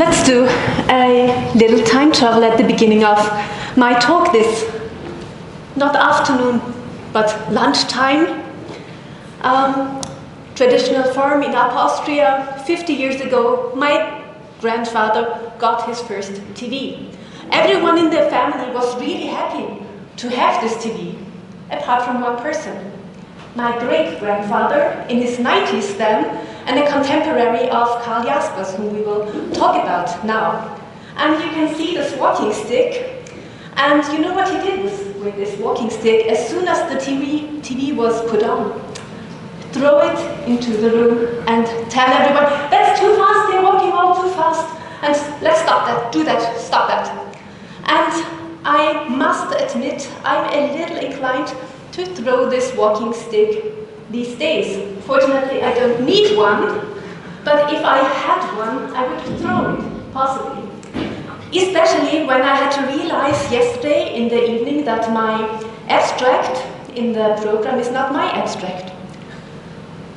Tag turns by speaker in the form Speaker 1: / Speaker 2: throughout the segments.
Speaker 1: Let's do a little time travel at the beginning of my talk this, not afternoon, but lunchtime. Traditional farm in Austria. 50 years ago, my grandfather got his first TV. Everyone in the family was really happy to have this TV, apart from one person. My great-grandfather, in his 90s then, and a contemporary of Karl Jaspers, whom we will talk about now. And you can see this walking stick, and you know what he did with this walking stick as soon as the TV was put on? Throw it into the room and tell everyone, that's too fast, they're walking all too fast, and let's stop that, do that, stop that. And I must admit, I'm a little inclined to throw this walking stick these days. Fortunately, I don't need one, but if I had one, I would throw it, possibly. Especially when I had to realize yesterday in the evening that my abstract in the program is not my abstract.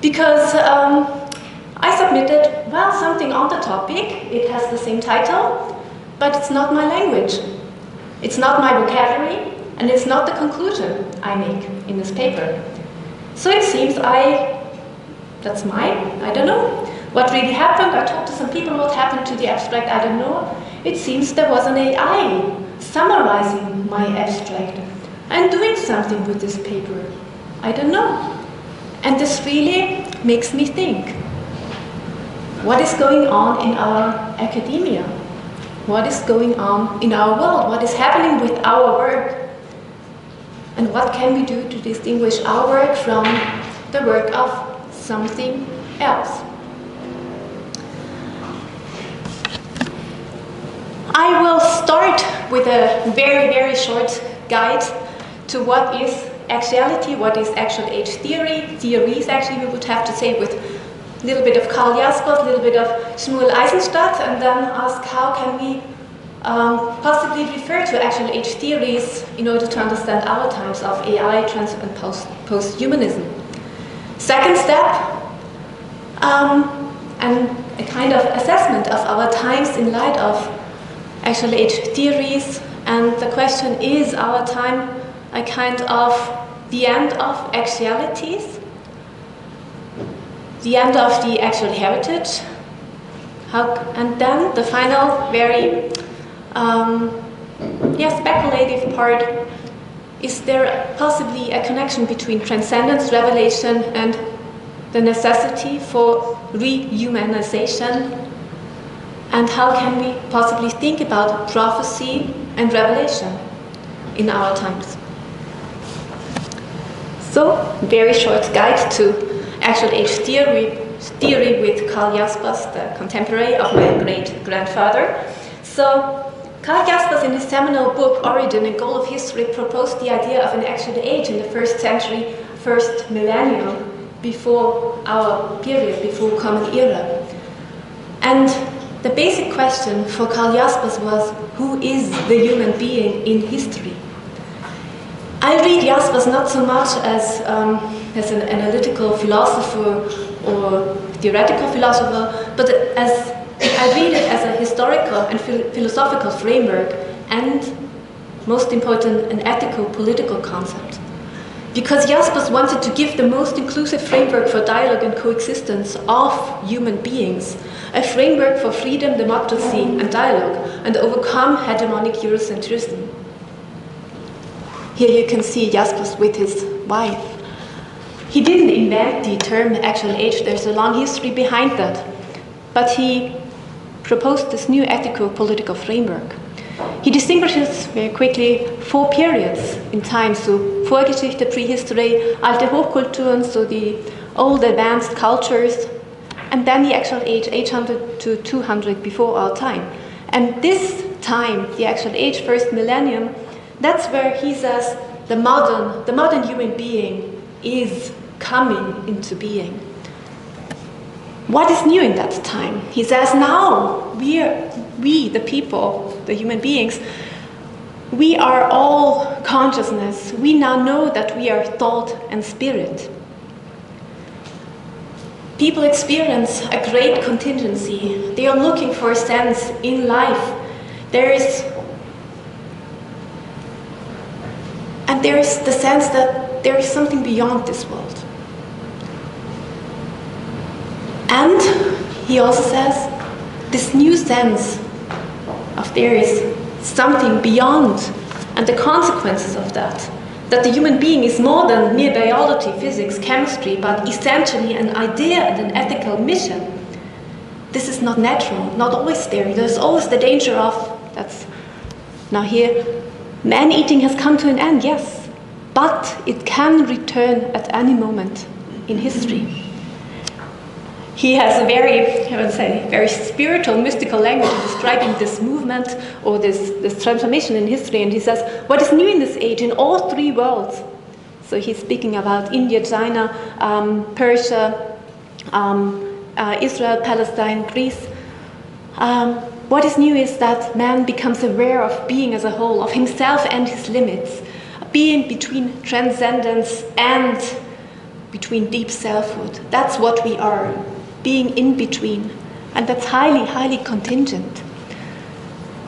Speaker 1: Because I submitted, well, something on the topic, it has the same title, but it's not my language. It's not my vocabulary, and it's not the conclusion I make in this paper. So it seems that's mine, I don't know. What really happened, I talked to some people what happened to the abstract, I don't know. It seems there was an AI summarizing my abstract and doing something with this paper. I don't know. And this really makes me think. What is going on in our academia? What is going on in our world? What is happening with our work? And what can we do to distinguish our work from the work of something else? I will start with a very, very short guide to what is actuality, what is actual age theory. Theories, actually, we would have to say, with a little bit of Karl Jaspers, a little bit of Shmuel Eisenstadt, and then ask how can we possibly refer to actual age theories in order to understand our times of AI, trans, and post-humanism. Second step, and a kind of assessment of our times in light of actual age theories, and the question, is our time a kind of the end of actualities? The end of the actual heritage? And then the final, very speculative part, is there possibly a connection between transcendence, revelation, and the necessity for rehumanization? And how can we possibly think about prophecy and revelation in our times? So, very short guide to actual age theory with Karl Jaspers, the contemporary of my great-grandfather. So, Karl Jaspers, in his seminal book, Origin and Goal of History, proposed the idea of an actual age in the first century, first millennium, before our period, before Common Era. And the basic question for Karl Jaspers was, who is the human being in history? I read Jaspers not so much as an analytical philosopher or theoretical philosopher, but as I read it as a historical and philosophical framework, and, most important, an ethical political concept. Because Jaspers wanted to give the most inclusive framework for dialogue and coexistence of human beings, a framework for freedom, democracy, and dialogue, and overcome hegemonic Eurocentrism. Here you can see Jaspers with his wife. He didn't invent the term actual age, there's a long history behind that. But he proposed this new ethical political framework. He distinguishes very quickly 4 periods in time, so Vorgeschichte, prehistory, alte Hochkulturen, so the old advanced cultures, and then the actual age, 800 to 200 before our time. And this time, the actual age, first millennium, that's where he says the modern human being is coming into being. What is new in that time? He says now we, the people, the human beings, we are all consciousness. We now know that we are thought and spirit. People experience a great contingency. They are looking for a sense in life. There is the sense that there is something beyond this world. And he also says this new sense of there is something beyond, and the consequences of that the human being is more than mere biology, physics, chemistry, but essentially an idea and an ethical mission. This is not natural, not always there. There's always the danger of, that's now here, man-eating has come to an end, yes, but it can return at any moment in history. He has a very spiritual, mystical language describing this movement or this transformation in history. And he says, what is new in this age in all three worlds? So he's speaking about India, China, Persia, Israel, Palestine, Greece. What is new is that man becomes aware of being as a whole, of himself and his limits, being between transcendence and between deep selfhood. That's what we are. Being in between, and that's highly, highly contingent.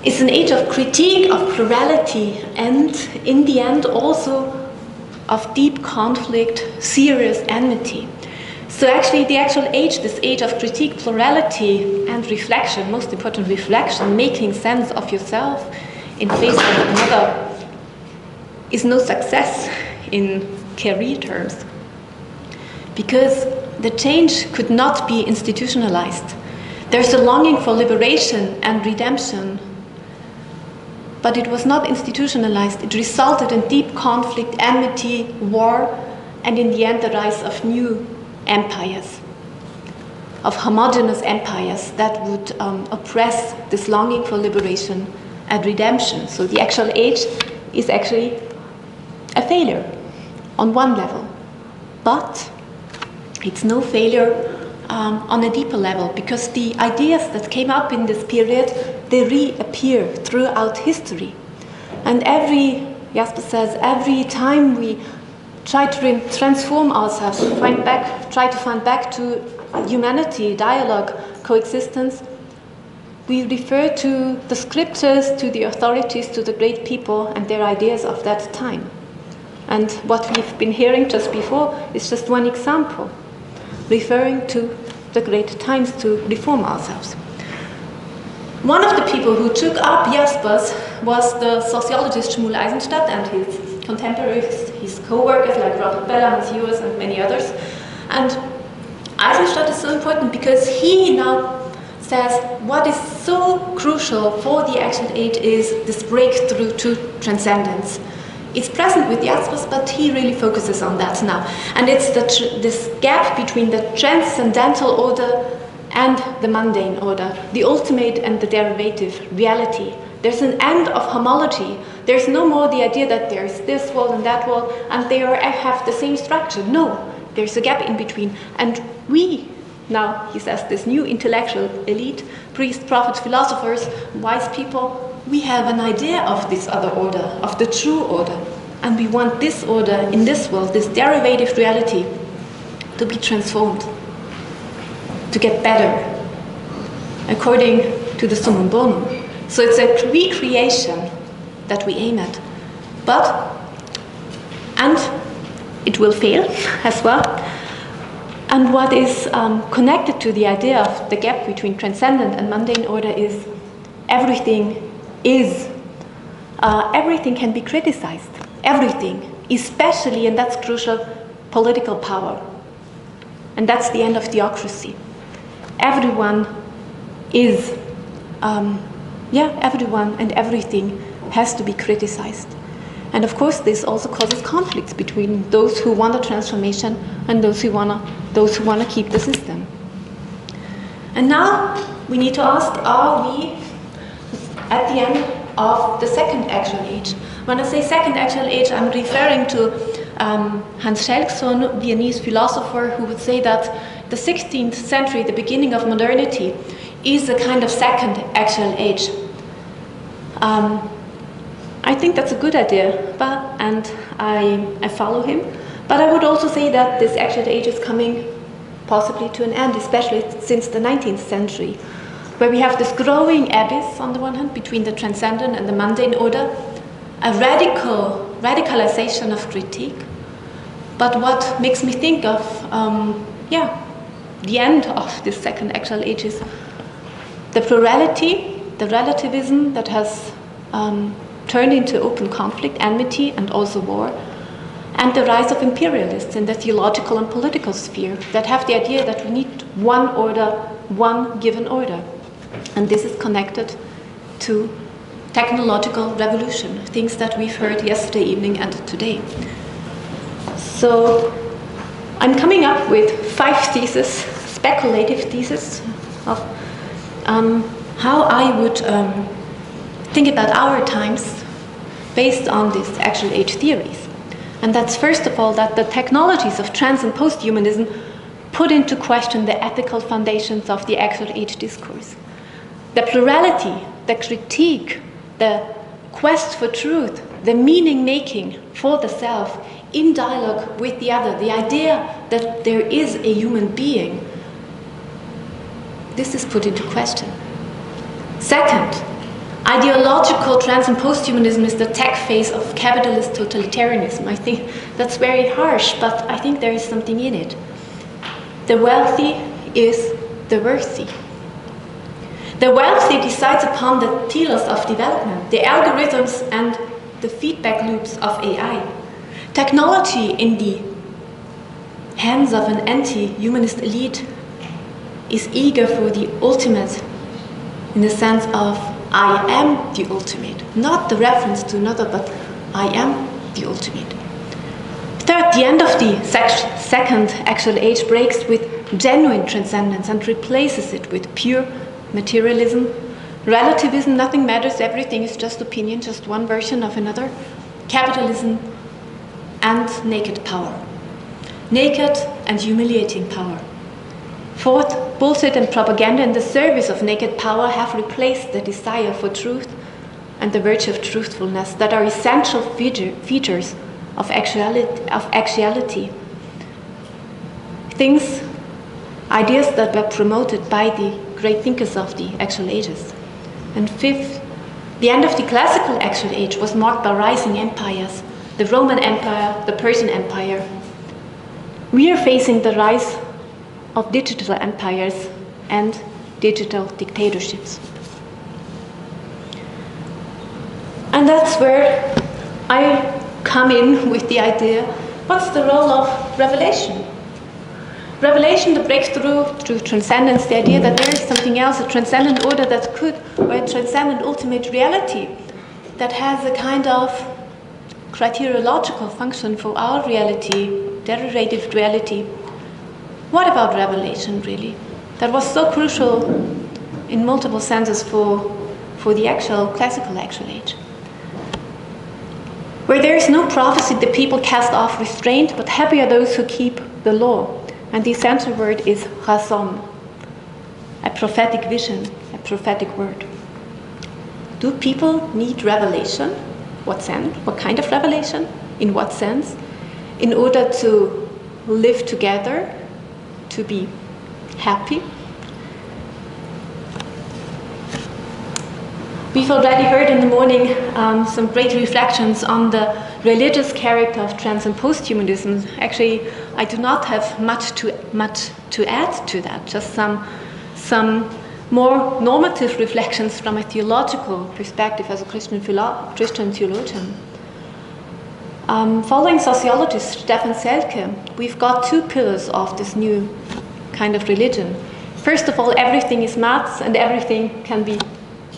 Speaker 1: It's an age of critique, of plurality, and in the end also of deep conflict, serious enmity. So actually the actual age, this age of critique, plurality, and reflection, most important reflection, making sense of yourself in face of another, is no success in career terms. Because the change could not be institutionalized. There's a longing for liberation and redemption, but it was not institutionalized. It resulted in deep conflict, enmity, war, and in the end the rise of new empires, of homogeneous empires that would oppress this longing for liberation and redemption. So the actual age is actually a failure on one level, but it's no failure on a deeper level, because the ideas that came up in this period, they reappear throughout history. And Jasper says, every time we try to transform ourselves, try to find back to humanity, dialogue, coexistence, we refer to the scriptures, to the authorities, to the great people and their ideas of that time. And what we've been hearing just before is just one example, referring to the great times to reform ourselves. One of the people who took up Jasper's was the sociologist Shmuel Eisenstadt and his contemporaries, his co-workers like Robert Bellah, Hans Ewers and many others. And Eisenstadt is so important because he now says what is so crucial for the actual age is this breakthrough to transcendence. It's present with Jaspers, but he really focuses on that now. And it's this gap between the transcendental order and the mundane order, the ultimate and the derivative reality. There's an end of homology. There's no more the idea that there's this world and that world, and they have the same structure. No, there's a gap in between. And we, now, he says, this new intellectual elite, priests, prophets, philosophers, wise people, we have an idea of this other order, of the true order. And we want this order in this world, this derivative reality, to be transformed, to get better, according to the summum bonum. So it's a recreation that we aim at. And it will fail as well. And what is connected to the idea of the gap between transcendent and mundane order is everything can be criticized. Everything, especially, and that's crucial, political power. And that's the end of theocracy. Everyone everyone and everything has to be criticized. And of course, this also causes conflicts between those who want a transformation and those who want to keep the system. And now we need to ask, are we at the end of the second actual age? When I say second actual age, I'm referring to Hans Schelkson, Viennese philosopher, who would say that the 16th century, the beginning of modernity, is a kind of second actual age. I think that's a good idea, and I follow him. But I would also say that this actual age is coming possibly to an end, especially since the 19th century, where we have this growing abyss on the one hand between the transcendent and the mundane order, a radicalization of critique. But what makes me think of, the end of this second actual age is the plurality, the relativism that has turned into open conflict, enmity, and also war, and the rise of imperialists in the theological and political sphere that have the idea that we need one order, one given order. And this is connected to technological revolution, things that we've heard yesterday evening and today. So I'm coming up with 5 theses, speculative theses of how I would think about our times based on these actual age theories. And that's first of all that the technologies of trans and post-humanism put into question the ethical foundations of the actual age discourse. The plurality, the critique, the quest for truth, the meaning-making for the self in dialogue with the other, the idea that there is a human being, this is put into question. Second, ideological trans and post-humanism is the tech phase of capitalist totalitarianism. I think that's very harsh, but I think there is something in it. The wealthy is the worthy. The wealthy decides upon the telos of development, the algorithms and the feedback loops of AI. Technology in the hands of an anti-humanist elite is eager for the ultimate, in the sense of I am the ultimate, not the reference to another, but I am the ultimate. Third, the end of the second actual age breaks with genuine transcendence and replaces it with pure materialism, relativism, nothing matters, everything is just opinion, just one version of another, capitalism, and naked power. Naked and humiliating power. Fourth, bullshit and propaganda in the service of naked power have replaced the desire for truth and the virtue of truthfulness that are essential features of actuality. Things, ideas that were promoted by the great thinkers of the actual ages. And fifth, the end of the classical actual age was marked by rising empires, the Roman Empire, the Persian Empire. We are facing the rise of digital empires and digital dictatorships. And that's where I come in with the idea, what's the role of revelation? Revelation, the breakthrough through transcendence, the idea that there is something else, a transcendent order that could, or a transcendent ultimate reality that has a kind of criteriological function for our reality, derivative reality. What about revelation, really? That was so crucial in multiple senses for the actual classical actual age. Where there is no prophecy, the people cast off restraint, but happy are those who keep the law. And the essential word is razon, a prophetic vision, a prophetic word. Do people need revelation? What sense? What kind of revelation? In what sense? In order to live together, to be happy? We've already heard in the morning some great reflections on the religious character of trans and post-humanism. Actually, I do not have much to add to that, just some more normative reflections from a theological perspective as a Christian theologian. Following sociologist Stefan Selke, we've got 2 pillars of this new kind of religion. First of all, everything is maths and everything can be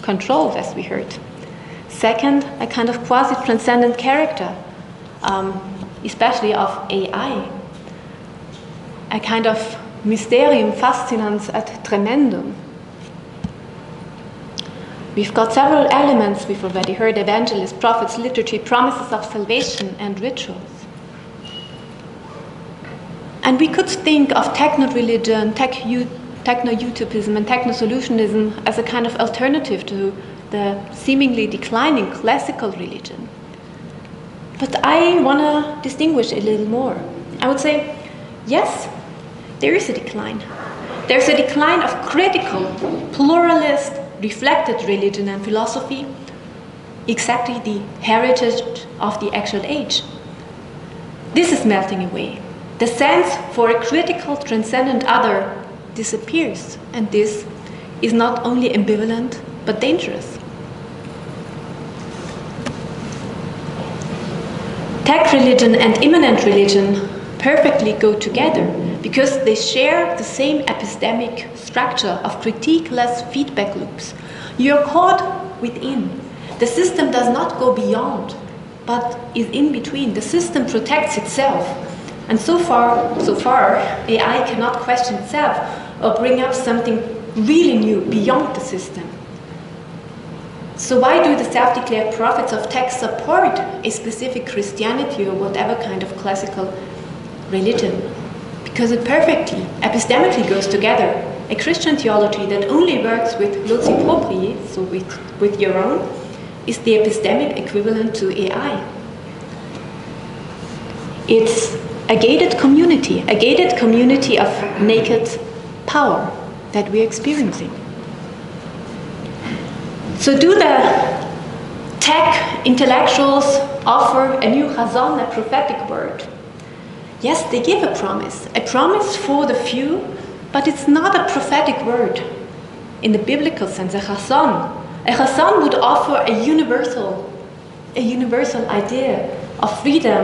Speaker 1: controlled, as we heard. Second, a kind of quasi-transcendent character, especially of AI. A kind of mysterium fascinans et tremendum. We've got several elements we've already heard: evangelists, prophets, liturgy, promises of salvation, and rituals. And we could think of techno-religion, techno-utopism, and techno-solutionism as a kind of alternative to the seemingly declining classical religion. But I want to distinguish a little more. I would say, yes, there is a decline. There's a decline of critical, pluralist, reflected religion and philosophy, exactly the heritage of the actual age. This is melting away. The sense for a critical, transcendent other disappears, and this is not only ambivalent, but dangerous. Tech religion and immanent religion perfectly go together because they share the same epistemic structure of critique-less feedback loops. You're caught within. The system does not go beyond, but is in between. The system protects itself. And so far, AI cannot question itself or bring up something really new beyond the system. So why do the self-declared prophets of tech support a specific Christianity or whatever kind of classical religion? Because it perfectly, epistemically goes together. A Christian theology that only works with loci proprii, so with your own, is the epistemic equivalent to AI. It's a gated community of naked power that we're experiencing. So do the tech intellectuals offer a new chazon, a prophetic word? Yes, they give a promise for the few, but it's not a prophetic word in the biblical sense, a chazon. A chazon would offer a universal idea of freedom,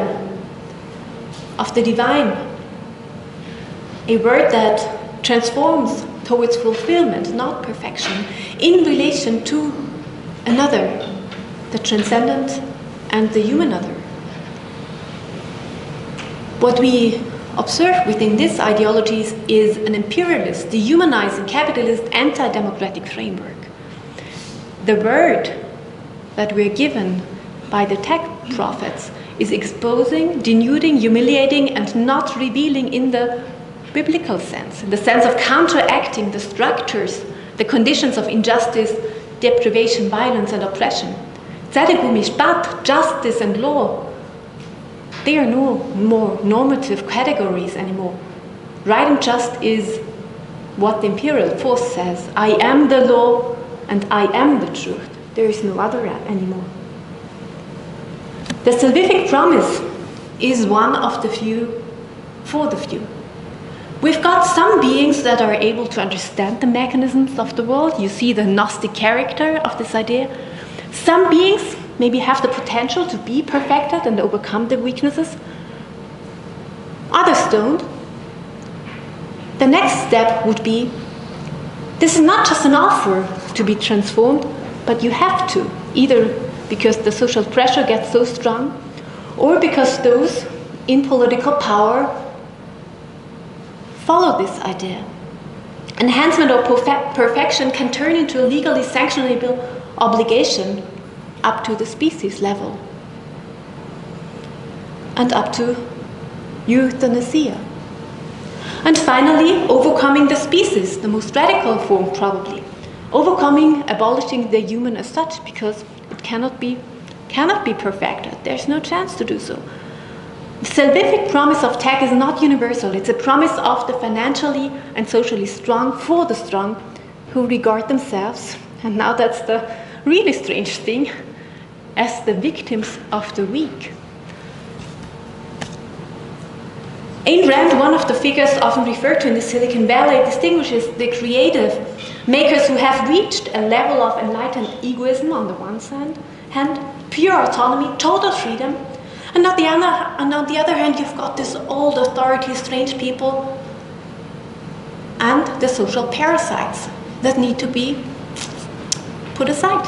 Speaker 1: of the divine, a word that transforms towards fulfillment, not perfection, in relation to another, the transcendent and the human other. What we observe within these ideologies is an imperialist, dehumanizing, capitalist, anti-democratic framework. The word that we're given by the tech prophets is exposing, denuding, humiliating, and not revealing in the biblical sense, in the sense of counteracting the structures, the conditions of injustice, deprivation, violence, and oppression. Tzedek u'mishpat, justice and law, they are no more normative categories anymore. Right and just is what the imperial force says. I am the law and I am the truth. There is no other anymore. The salvific promise is one of the few for the few. We've got some beings that are able to understand the mechanisms of the world. You see the Gnostic character of this idea. Some beings maybe have the potential to be perfected and overcome their weaknesses. Others don't. The next step would be, this is not just an offer to be transformed, but you have to, either because the social pressure gets so strong, or because those in political power follow this idea. Enhancement or perfection can turn into a legally sanctionable obligation up to the species level and up to euthanasia. And finally, overcoming the species, the most radical form probably. Overcoming, abolishing the human as such, because it cannot be perfected. There's no chance to do so. The salvific promise of tech is not universal. It's a promise of the financially and socially strong for the strong who regard themselves, and now that's the really strange thing, as the victims of the weak. Ayn Rand, one of the figures often referred to in the Silicon Valley, distinguishes the creative makers who have reached a level of enlightened egoism on the one hand, pure autonomy, total freedom, and on the other hand, you've got this old authority, strange people, and the social parasites that need to be put aside.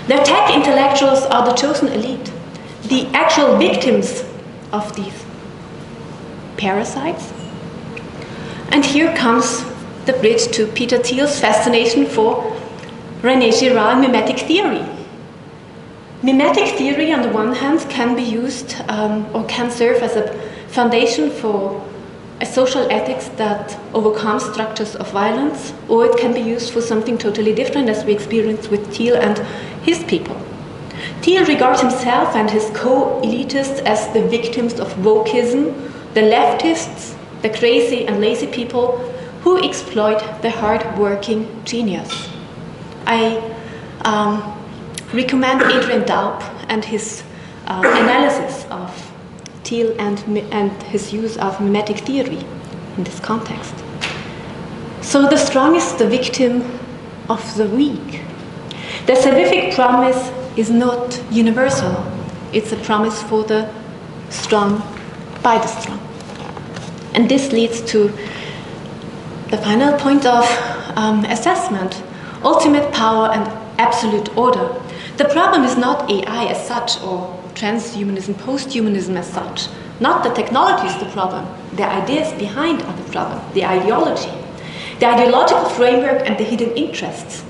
Speaker 1: The tech intellectuals are the chosen elite, the actual victims of these parasites. And here comes the bridge to Peter Thiel's fascination for René Girard mimetic theory. Mimetic theory, on the one hand, can be used or can serve as a foundation for a social ethics that overcomes structures of violence, or it can be used for something totally different, as we experienced with Thiel and his people. Thiel regards himself and his co-elitists as the victims of wokeism, the leftists the crazy and lazy people who exploit the hard-working genius. I recommend Adrian Daup and his analysis of Thiel and his use of mimetic theory in this context. So the strong is the victim of the weak. The salvific promise is not universal. It's a promise for the strong by the strong. And this leads to the final point of assessment, ultimate power and absolute order. The problem is not AI as such, or transhumanism, posthumanism as such. Not the technology is the problem. The ideas behind are the problem, the ideology. The ideological framework and the hidden interests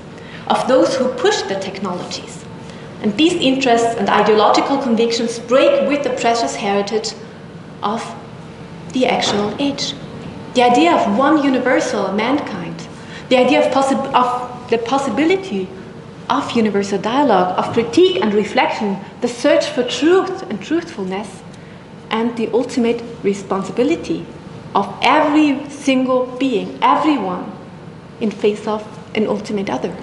Speaker 1: of those who push the technologies. And these interests and ideological convictions break with the precious heritage of the actual age. The idea of one universal mankind, the idea of the possibility of universal dialogue, of critique and reflection, the search for truth and truthfulness, and the ultimate responsibility of every single being, everyone, in face of an ultimate other.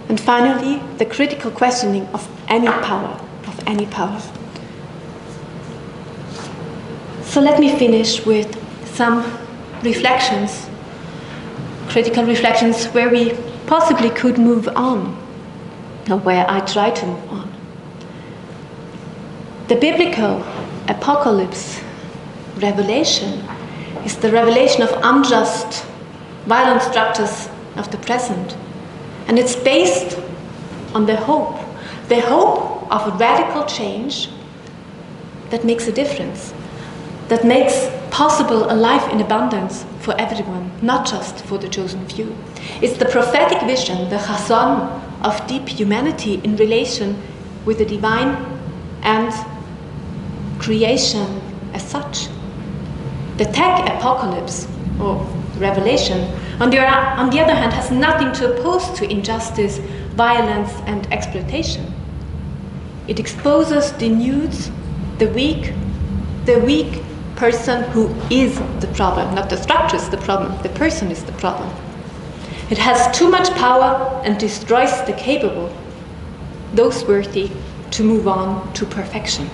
Speaker 1: And finally, the critical questioning of any power, So let me finish with some reflections, critical reflections, where we possibly could move on, or where I try to move on. The biblical apocalypse revelation is the revelation of unjust, violent structures of the present. And it's based on the hope of a radical change that makes a difference, that makes possible a life in abundance for everyone, not just for the chosen few. It's the prophetic vision, the chazon of deep humanity in relation with the divine and creation as such. The tech apocalypse, or revelation, on the other hand, has nothing to oppose to injustice, violence, and exploitation. It exposes, denudes the weak person who is the problem. Not the structure is the problem, the person is the problem. It has too much power and destroys the capable, those worthy to move on to perfection.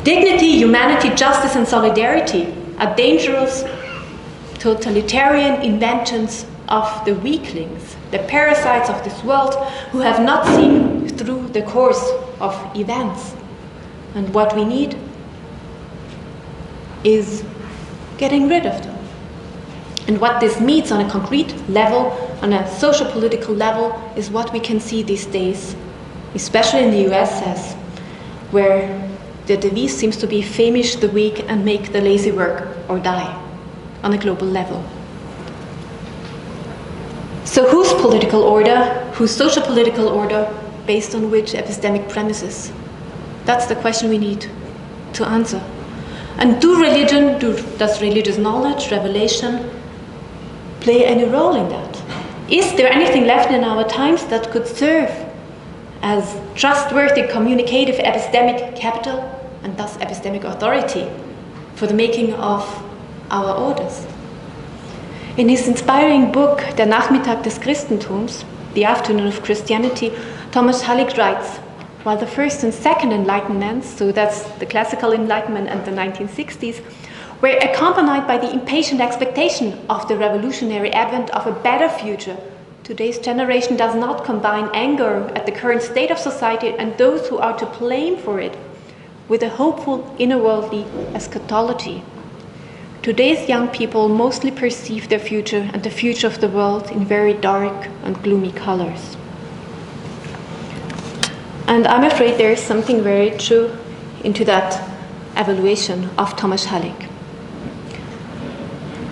Speaker 1: Dignity, humanity, justice, and solidarity are dangerous totalitarian inventions of the weaklings, the parasites of this world who have not seen through the course of events. And what we need is getting rid of them. And what this means on a concrete level, on a social-political level, is what we can see these days, especially in the US, where the devise seems to be famish the weak and make the lazy work or die on a global level. So whose political order, whose social political order, based on which epistemic premises? That's the question we need to answer. And does religious knowledge, revelation, play any role in that? Is there anything left in our times that could serve as trustworthy communicative epistemic capital and thus epistemic authority for the making of our orders? In his inspiring book, Der Nachmittag des Christentums, The Afternoon of Christianity, Thomas Halleck writes, while the first and second enlightenments, so that's the classical enlightenment and the 1960s, were accompanied by the impatient expectation of the revolutionary advent of a better future, today's generation does not combine anger at the current state of society and those who are to blame for it with a hopeful inner-worldly eschatology. Today's young people mostly perceive their future and the future of the world in very dark and gloomy colors. And I'm afraid there is something very true into that evaluation of Thomas Halleck.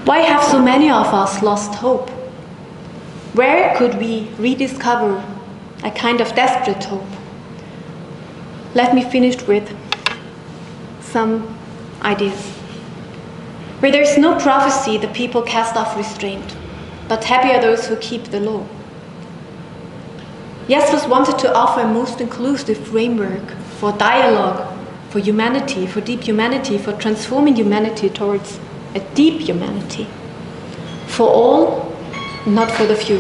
Speaker 1: Why have so many of us lost hope? Where could we rediscover a kind of desperate hope? Let me finish with some ideas. Where there is no prophecy, the people cast off restraint, but happy are those who keep the law. Jesus wanted to offer a most inclusive framework for dialogue, for humanity, for deep humanity, for transforming humanity towards a deep humanity. For all, not for the few.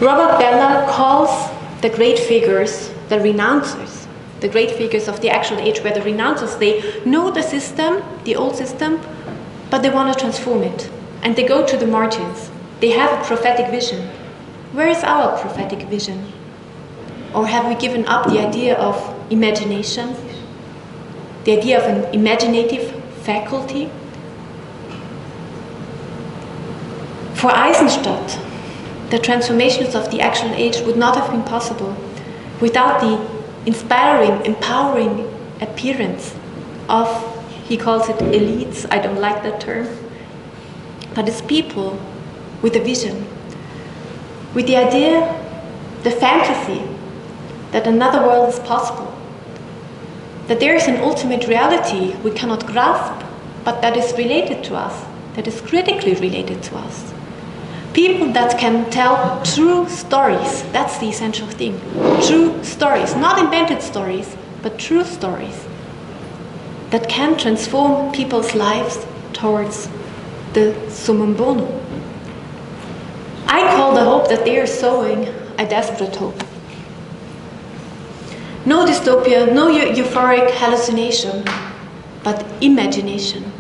Speaker 1: Robert Bellah calls the great figures the renouncers, the great figures of the actual age, where the renouncers, they know the system, the old system, but they want to transform it. And they go to the margins. They have a prophetic vision. Where is our prophetic vision? Or have we given up the idea of imagination? The idea of an imaginative faculty? For Eisenstadt, the transformations of the actual age would not have been possible without the inspiring, empowering appearance of, he calls it elites, I don't like that term, but it's people with a vision, with the idea, the fantasy that another world is possible, that there is an ultimate reality we cannot grasp, but that is related to us, that is critically related to us. People that can tell true stories, that's the essential thing. True stories, not invented stories, but true stories that can transform people's lives towards the summum bonum. I call the hope that they are sowing a desperate hope. No dystopia, no euphoric hallucination, but imagination.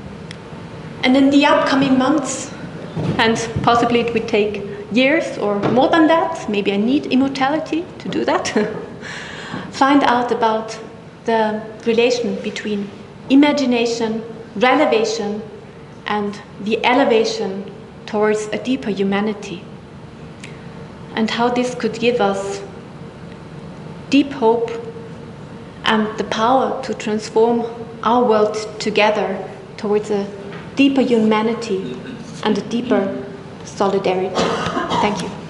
Speaker 1: And in the upcoming months, and possibly it would take years or more than that, maybe I need immortality to do that, find out about the relation between imagination, relevation, and the elevation towards a deeper humanity, and how this could give us deep hope and the power to transform our world together towards a deeper humanity and a deeper solidarity. Thank you.